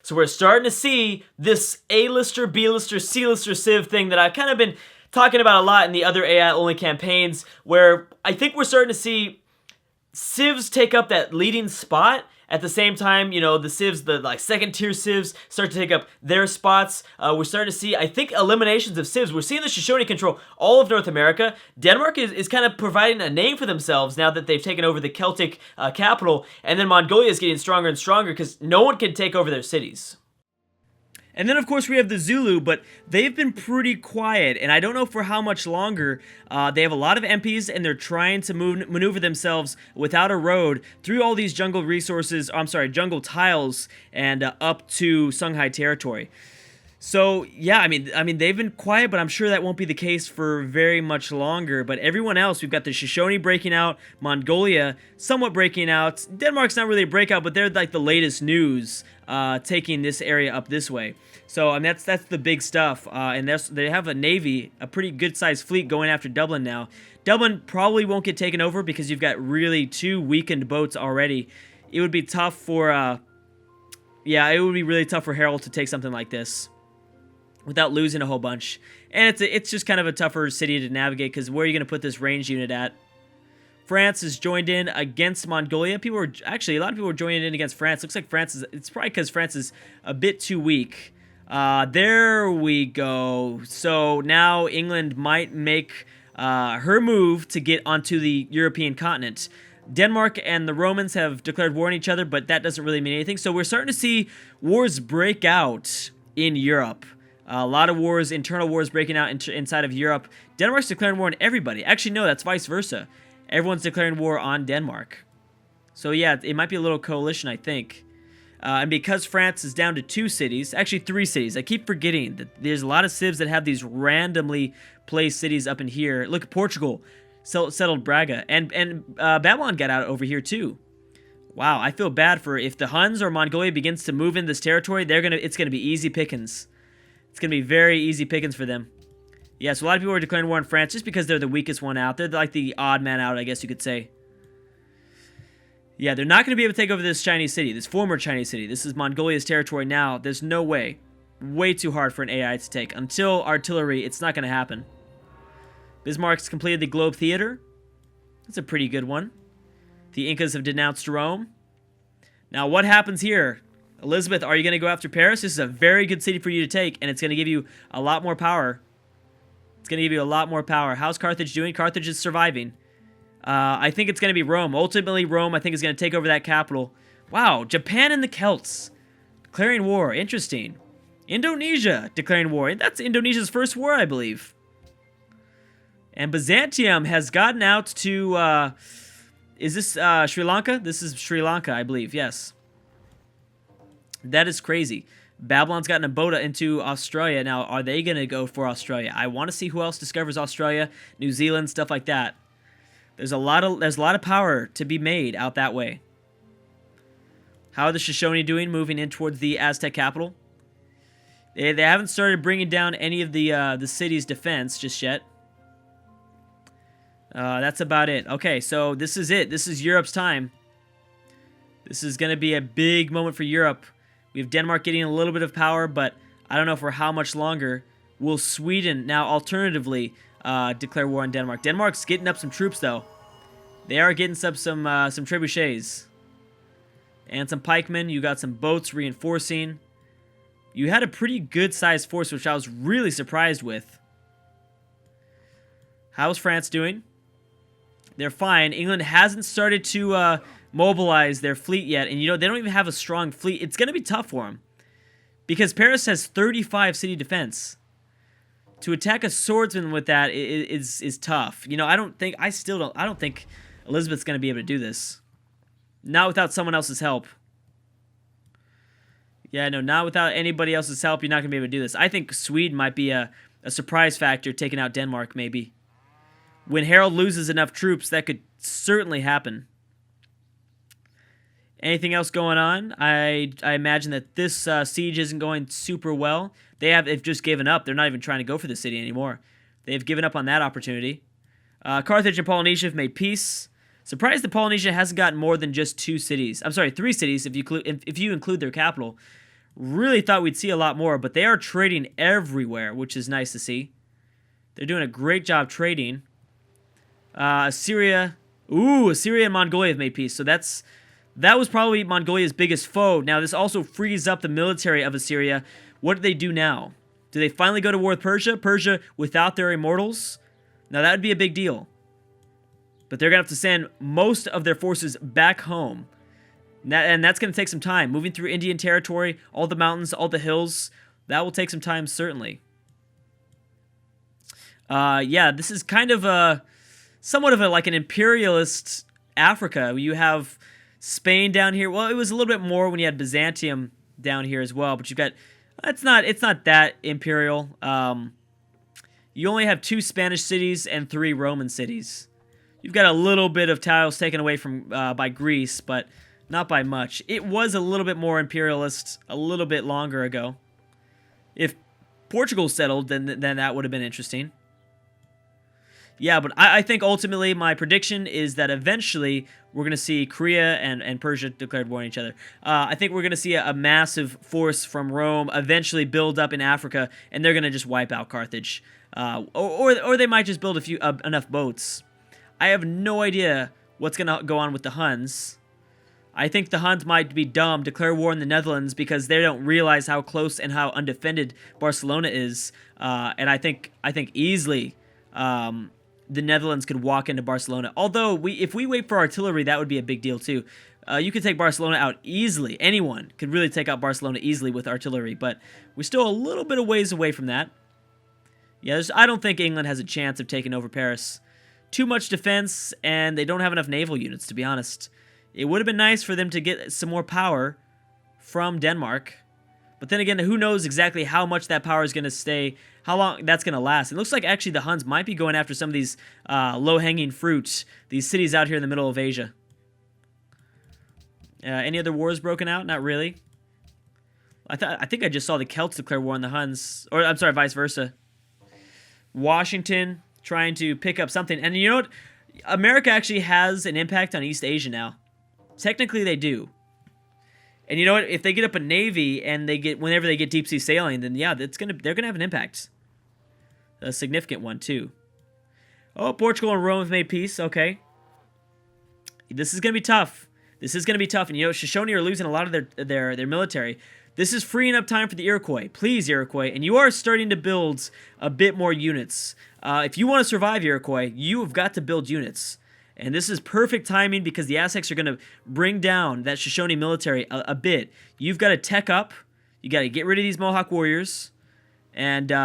So we're starting to see this A-lister, B-lister, C-lister civ thing that I've kind of been talking about a lot in the other AI-only campaigns, where I think we're starting to see civs take up that leading spot. At the same time, you know, the civs, the like second tier civs start to take up their spots. We're starting to see, I think, eliminations of civs. We're seeing the Shoshone control all of North America. Denmark is kind of providing a name for themselves now that they've taken over the Celtic capital. And then Mongolia is getting stronger and stronger because no one can take over their cities. And then, of course, we have the Zulu, but they've been pretty quiet, and I don't know for how much longer. They have a lot of MPs, and they're trying to maneuver themselves without a road through all these jungle resources, jungle tiles, and up to Songhai territory. So, yeah, I mean, they've been quiet, but I'm sure that won't be the case for very much longer. But everyone else, we've got the Shoshone breaking out, Mongolia somewhat breaking out. Denmark's not really a breakout, but they're like the latest news, taking this area up this way. So, I mean, that's the big stuff. And they have a navy, a pretty good-sized fleet going after Dublin now. Dublin probably won't get taken over because you've got really 2 weakened boats already. It would be tough for, it would be really tough for Harold to take something like this without losing a whole bunch. And it's just kind of a tougher city to navigate because where are you going to put this range unit at? France is joined in against Mongolia. A lot of people were joining in against France. Looks like it's probably because France is a bit too weak. There we go. So now England might make her move to get onto the European continent. Denmark and the Romans have declared war on each other, but that doesn't really mean anything. So we're starting to see wars break out in Europe. A lot of wars, internal wars breaking out inside of Europe. Denmark's declaring war on everybody. Actually, no, that's vice versa. Everyone's declaring war on Denmark. So yeah, it might be a little coalition, I think. And because France is down to 2 cities, actually 3 cities, I keep forgetting that there's a lot of civs that have these randomly placed cities up in here. Look at Portugal, settled Braga, and Babylon got out over here too. Wow, I feel bad for if the Huns or Mongolia begins to move in this territory, it's gonna be easy pickings. It's gonna be very easy pickings for them. Yeah, so a lot of people are declaring war on France just because they're the weakest one out. They're like the odd man out, I guess you could say. Yeah, they're not going to be able to take over this Chinese city, this former Chinese city. This is Mongolia's territory now. There's no way. Way too hard for an AI to take. Until artillery, it's not going to happen. Bismarck's completed the Globe Theater. That's a pretty good one. The Incas have denounced Rome. Now, what happens here? Elizabeth, are you going to go after Paris? This is a very good city for you to take, and it's going to give you a lot more power. It's going to give you a lot more power. How's Carthage doing? Carthage is surviving. I think it's going to be Rome. Ultimately, Rome, I think, is going to take over that capital. Wow, Japan and the Celts declaring war. Interesting. Indonesia declaring war. That's Indonesia's first war, I believe. And Byzantium has gotten out to... is this Sri Lanka? This is Sri Lanka, I believe. Yes. That is crazy. Babylon's gotten a boat into Australia. Now, are they going to go for Australia? I want to see who else discovers Australia, New Zealand, stuff like that. There's a lot of power to be made out that way. How are the Shoshone doing moving in towards the Aztec capital? They haven't started bringing down any of the city's defense just yet. That's about it. Okay, so this is it. This is Europe's time. This is going to be a big moment for Europe. We have Denmark getting a little bit of power, but I don't know for how much longer. Will Sweden now alternatively declare war on Denmark? Denmark's getting up some troops, though. They are getting some trebuchets. And some pikemen. You got some boats reinforcing. You had a pretty good-sized force, which I was really surprised with. How's France doing? They're fine. England hasn't started to mobilize their fleet yet. And, you know, they don't even have a strong fleet. It's going to be tough for them. Because Paris has 35 city defense. To attack a swordsman with that is tough. You know, I don't think Elizabeth's going to be able to do this. Not without someone else's help. Yeah, no, not without anybody else's help, you're not going to be able to do this. I think Sweden might be a surprise factor taking out Denmark, maybe. When Harold loses enough troops, that could certainly happen. Anything else going on? I imagine that this siege isn't going super well. They've just given up. They're not even trying to go for the city anymore. They've given up on that opportunity. Carthage and Polynesia have made peace. Surprised that Polynesia hasn't gotten more than just 2 cities. I'm sorry, 3 cities if you include their capital. Really thought we'd see a lot more, but they are trading everywhere, which is nice to see. They're doing a great job trading. Assyria. Ooh, Assyria and Mongolia have made peace. So that was probably Mongolia's biggest foe. Now, this also frees up the military of Assyria. What do they do now? Do they finally go to war with Persia? Persia without their immortals? Now, that would be a big deal. But they're going to have to send most of their forces back home. And that's going to take some time. Moving through Indian territory, all the mountains, all the hills, that will take some time, certainly. Yeah, this is kind of somewhat of like an imperialist Africa. You have Spain down here. Well, it was a little bit more when you had Byzantium down here as well. But you've got, it's not that imperial. You only have 2 Spanish cities and 3 Roman cities. You've got a little bit of tiles taken away from by Greece, but not by much. It was a little bit more imperialist a little bit longer ago. If Portugal settled, then that would have been interesting. Yeah, but I think ultimately my prediction is that eventually we're going to see Korea and Persia declared war on each other. I think we're going to see a massive force from Rome eventually build up in Africa, and they're going to just wipe out Carthage. Or they might just build enough boats. I have no idea what's going to go on with the Huns. I think the Huns might be dumb, declare war on the Netherlands because they don't realize how close and how undefended Barcelona is. And I think easily the Netherlands could walk into Barcelona. Although, if we wait for artillery, that would be a big deal too. You could take Barcelona out easily. Anyone could really take out Barcelona easily with artillery, but we're still a little bit of ways away from that. Yeah, I don't think England has a chance of taking over Paris. Too much defense, and they don't have enough naval units, to be honest. It would have been nice for them to get some more power from Denmark. But then again, who knows exactly how much that power is going to stay, how long that's going to last. It looks like actually the Huns might be going after some of these low-hanging fruits, these cities out here in the middle of Asia. Any other wars broken out? Not really. I think I just saw the Celts declare war on the Huns. Or, I'm sorry, vice versa. Washington trying to pick up something. And you know what? America actually has an impact on East Asia now. Technically, they do. And you know what? If they get up a navy and whenever they get deep sea sailing, then yeah, they're gonna have an impact, a significant one too. Oh, Portugal and Rome have made peace. Okay, this is gonna be tough. This is gonna be tough. And you know, Shoshone are losing a lot of their military. This is freeing up time for the Iroquois. Please, Iroquois, and you are starting to build a bit more units. If you want to survive, Iroquois, you have got to build units. And this is perfect timing because the Aztecs are going to bring down that Shoshone military a bit. You've got to tech up. You got to get rid of these Mohawk warriors, and you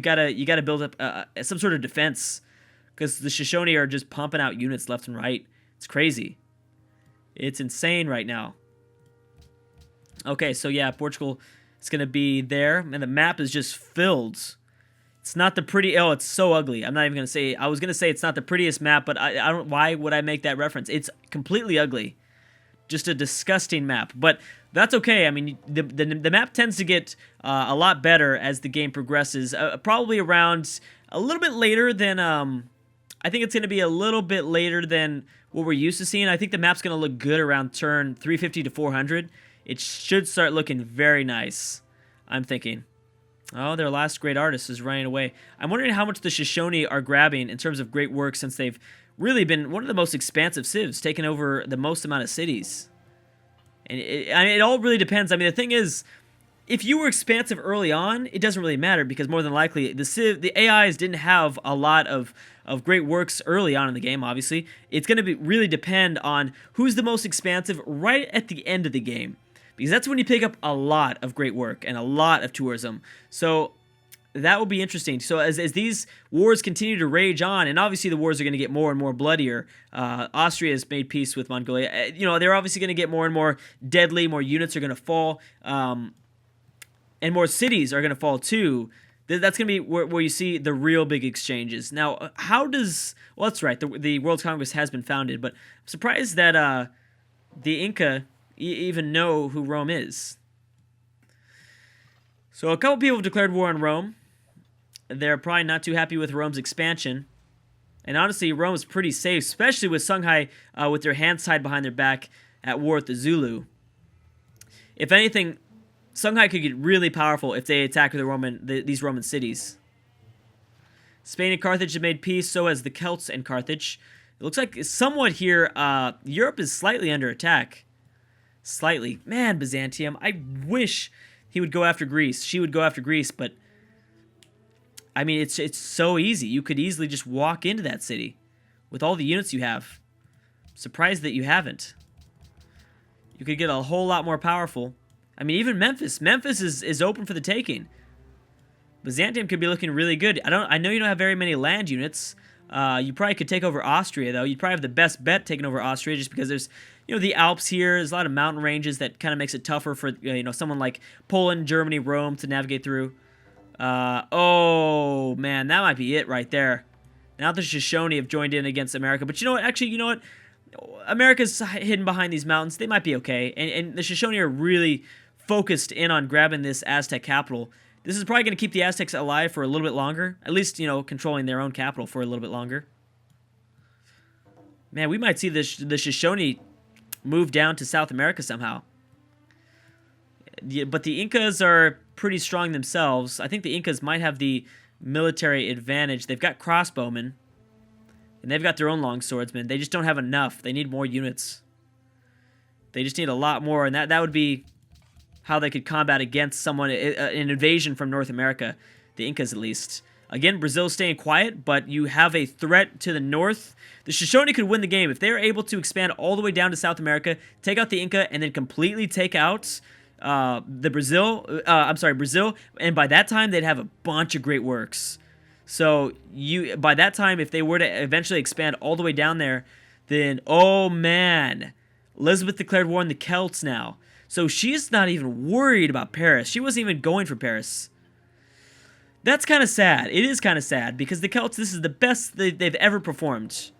got to build up some sort of defense because the Shoshone are just pumping out units left and right. It's crazy. It's insane right now. Okay, so yeah, Portugal is going to be there, and the map is just filled. It's not the pretty... Oh, it's so ugly. I'm not even going to say... I was going to say it's not the prettiest map, but I don't... Why would I make that reference? It's completely ugly. Just a disgusting map. But that's okay. I mean, the map tends to get a lot better as the game progresses. Probably around a little bit later than... I think it's going to be a little bit later than what we're used to seeing. I think the map's going to look good around turn 350 to 400. It should start looking very nice, I'm thinking. Oh, their last great artist is running away. I'm wondering how much the Shoshone are grabbing in terms of great work since they've really been one of the most expansive civs, taking over the most amount of cities. And it all really depends. I mean, the thing is, if you were expansive early on, it doesn't really matter because more than likely, the AIs didn't have a lot of great works early on in the game, obviously. It's going to really depend on who's the most expansive right at the end of the game. Because that's when you pick up a lot of great work and a lot of tourism. So that will be interesting. So as these wars continue to rage on, and obviously the wars are going to get more and more bloodier. Austria has made peace with Mongolia. You know, they're obviously going to get more and more deadly. More units are going to fall. And more cities are going to fall too. That's going to be where you see the real big exchanges. Now, how does... Well, that's right. The World Congress has been founded. But I'm surprised that the Inca... even know who Rome is. So a couple people have declared war on Rome. They're probably not too happy with Rome's expansion. And honestly, Rome is pretty safe, especially with Songhai with their hands tied behind their back at war with the Zulu. If anything, Songhai could get really powerful if they attack these Roman cities. Spain and Carthage have made peace, so has the Celts and Carthage. It looks like somewhat here, Europe is slightly under attack. Slightly. Man, Byzantium, I wish he would go after Greece. She would go after Greece, but I mean, it's so easy. You could easily just walk into that city with all the units you have. Surprised that you haven't. You could get a whole lot more powerful. I mean, even Memphis. Memphis is open for the taking. Byzantium could be looking really good. I know you don't have very many land units. You probably could take over Austria, though. You'd probably have the best bet taking over Austria just because there's, the Alps here. There's a lot of mountain ranges that kind of makes it tougher for, someone like Poland, Germany, Rome to navigate through. Oh, man, that might be it right there. Now the Shoshone have joined in against America. But you know what? Actually, you know what? America's hidden behind these mountains. They might be okay. And the Shoshone are really focused in on grabbing this Aztec capital. This is probably going to keep the Aztecs alive for a little bit longer. At least, controlling their own capital for a little bit longer. Man, we might see the Shoshone move down to South America somehow. Yeah, but the Incas are pretty strong themselves. I think the Incas might have the military advantage. They've got crossbowmen. And they've got their own long swordsmen. They just don't have enough. They need more units. They just need a lot more. And that would be how they could combat against someone, an invasion from North America. The Incas, at least. Again, Brazil's staying quiet, but you have a threat to the north. The Shoshone could win the game. If they're able to expand all the way down to South America, take out the Inca, and then completely take out Brazil. And by that time, they'd have a bunch of great works. So by that time, if they were to eventually expand all the way down there, then, oh man, Elizabeth declared war on the Celts now. So she's not even worried about Paris. She wasn't even going for Paris. That's kind of sad. It is kind of sad because the Celts, this is the best they've ever performed.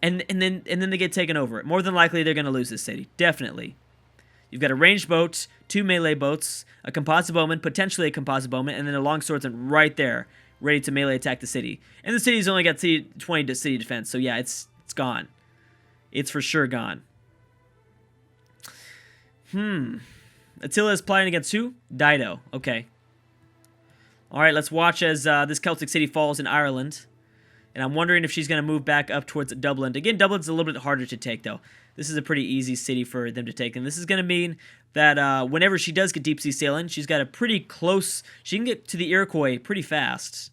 And then they get taken over. More than likely, they're going to lose this city. Definitely. You've got a ranged boat, 2 melee boats, a composite bowman, potentially a composite bowman, and then a long swordsman right there, ready to melee attack the city. And the city's only got 20 to city defense, so yeah, it's gone. It's for sure gone. Attila is plotting against who? Dido. Okay. Alright, let's watch as this Celtic city falls in Ireland. And I'm wondering if she's going to move back up towards Dublin. Again, Dublin's a little bit harder to take, though. This is a pretty easy city for them to take. And this is going to mean that whenever she does get deep sea sailing, she's got a pretty close... She can get to the Iroquois pretty fast.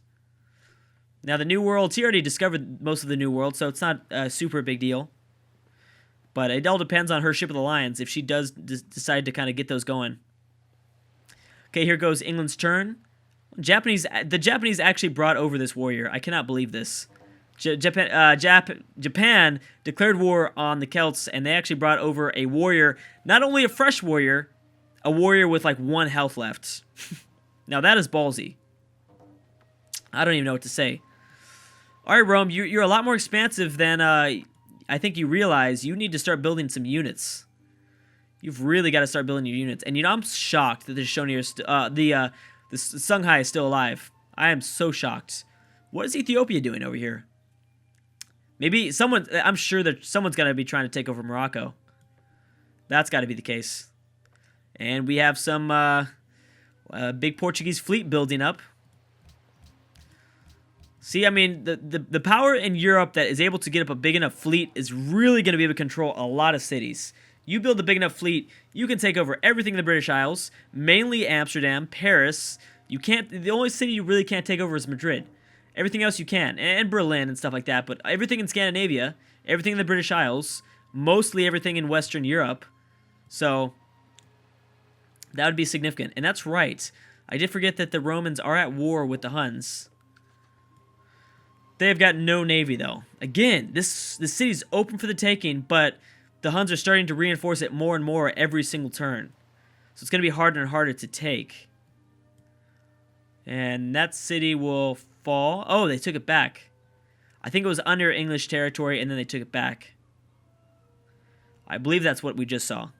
Now, the New World, she already discovered most of the New World, so it's not a super big deal. But it all depends on her Ship of the Lions, if she does decide to kind of get those going. Okay, here goes England's turn. The Japanese actually brought over this warrior. I cannot believe this. Japan declared war on the Celts, and they actually brought over a warrior, not only a fresh warrior, a warrior with like 1 health left. Now that is ballsy. I don't even know what to say. All right, Rome, you're a lot more expansive than I think you realize. You need to start building some units. You've really got to start building your units. And I'm shocked that the Shoshone the Songhai is still alive. I am so shocked. What is Ethiopia doing over here? Maybe I'm sure that someone's got to be trying to take over Morocco. That's got to be the case. And we have some big Portuguese fleet building up. See, I mean, the power in Europe that is able to get up a big enough fleet is really going to be able to control a lot of cities. You build a big enough fleet, you can take over everything in the British Isles, mainly Amsterdam, Paris. The only city you really can't take over is Madrid. Everything else you can, and Berlin and stuff like that, but everything in Scandinavia, everything in the British Isles, mostly everything in Western Europe. So, that would be significant. And that's right. I did forget that the Romans are at war with the Huns. They've got no navy, though. Again, this city's open for the taking, but the Huns are starting to reinforce it more and more every single turn. So it's going to be harder and harder to take. And that city will fall. Oh, they took it back. I think it was under English territory, and then they took it back. I believe that's what we just saw.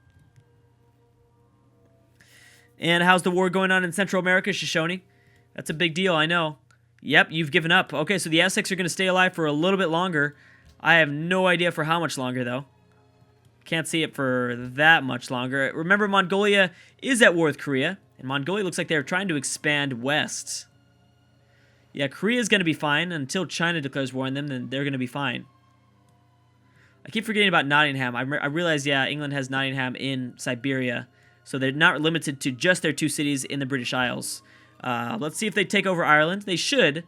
And how's the war going on in Central America, Shoshone? That's a big deal, I know. Yep, you've given up. Okay, so the Aztecs are going to stay alive for a little bit longer. I have no idea for how much longer, though. Can't see it for that much longer. Remember, Mongolia is at war with Korea, and Mongolia looks like they're trying to expand west. Yeah, Korea's going to be fine. Until China declares war on them, then they're going to be fine. I keep forgetting about Nottingham. I realize, yeah, England has Nottingham in Siberia, so they're not limited to just their 2 cities in the British Isles. Let's see if they take over Ireland. They should.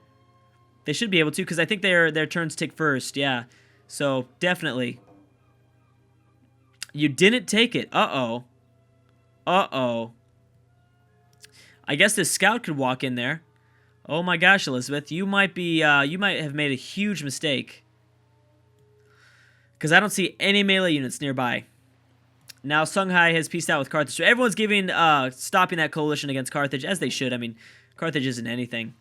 They should be able to, because I think their turns take first, yeah. So, definitely. You didn't take it. Uh-oh. Uh-oh. I guess this scout could walk in there. Oh my gosh, Elizabeth, you might have made a huge mistake. Because I don't see any melee units nearby. Now Songhai has peaced out with Carthage. So everyone's stopping that coalition against Carthage, as they should. I mean, Carthage isn't anything.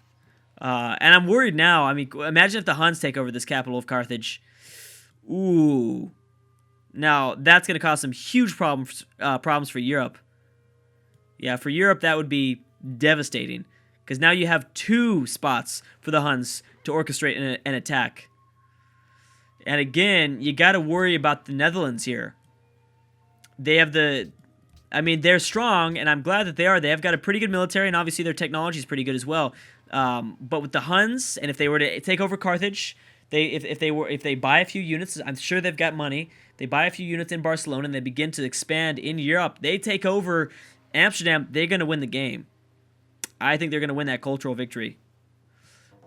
And I'm worried now. I mean, imagine if the Huns take over this capital of Carthage. Ooh. Now, that's going to cause some huge problems for Europe. Yeah, for Europe, that would be devastating. Because now you have 2 spots for the Huns to orchestrate an attack. And again, you got to worry about the Netherlands here. They have they're strong, and I'm glad that they are. They have got a pretty good military, and obviously their technology is pretty good as well. But with the Huns, and if they were to take over Carthage, if they buy a few units, I'm sure they've got money. They buy a few units in Barcelona, and they begin to expand in Europe. They take over Amsterdam, they're going to win the game. I think they're going to win that cultural victory.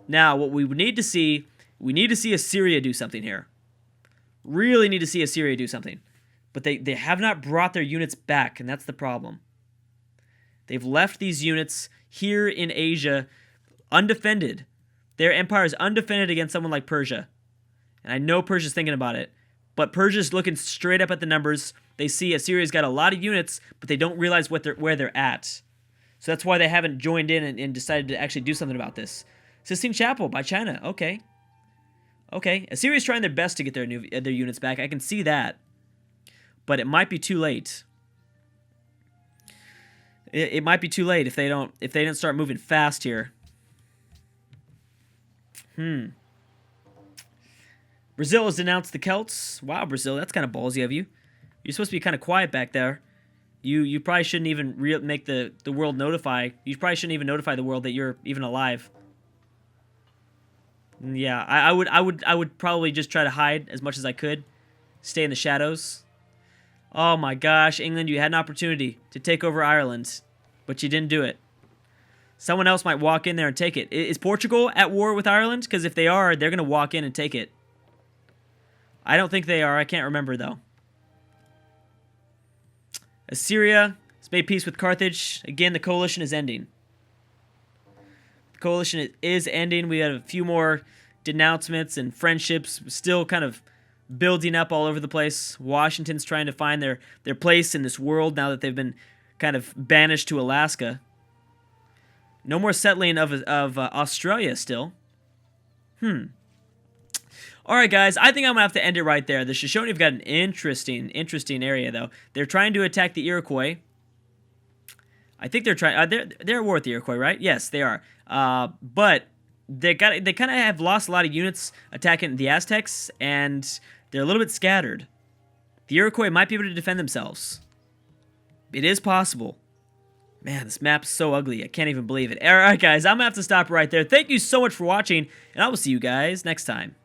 Now, what we need to see, Assyria do something here. Really need to see Assyria do something. But they have not brought their units back, and that's the problem. They've left these units here in Asia undefended. Their empire is undefended against someone like Persia. And I know Persia's thinking about it. But Persia's looking straight up at the numbers. They see Assyria's got a lot of units, but they don't realize where they're at. So that's why they haven't joined in and decided to actually do something about this. Sistine Chapel by China. Okay. Okay. Assyria's trying their best to get their units back. I can see that. But it might be too late. It might be too late if they don't start moving fast here. Brazil has denounced the Celts. Wow, Brazil, that's kind of ballsy of you. You're supposed to be kind of quiet back there. You probably shouldn't even make the world notify. You probably shouldn't even notify the world that you're even alive. Yeah, I would probably just try to hide as much as I could. Stay in the shadows. Oh my gosh, England, you had an opportunity to take over Ireland, but you didn't do it. Someone else might walk in there and take it. Is Portugal at war with Ireland? Because if they are, they're going to walk in and take it. I don't think they are. I can't remember, though. Assyria has made peace with Carthage. Again, the coalition is ending. The coalition is ending. We have a few more denouncements and friendships still kind of building up all over the place. Washington's trying to find their place in this world now that they've been kind of banished to Alaska. No more settling of Australia still. Alright guys, I think I'm going to have to end it right there. The Shoshone have got an interesting area though. They're trying to attack the Iroquois. I think they're trying, they're at war with the Iroquois, right? Yes, they are. But they kind of have lost a lot of units attacking the Aztecs, and they're a little bit scattered. The Iroquois might be able to defend themselves. It is possible. Man, this map's so ugly. I can't even believe it. Alright guys, I'm going to have to stop right there. Thank you so much for watching, and I will see you guys next time.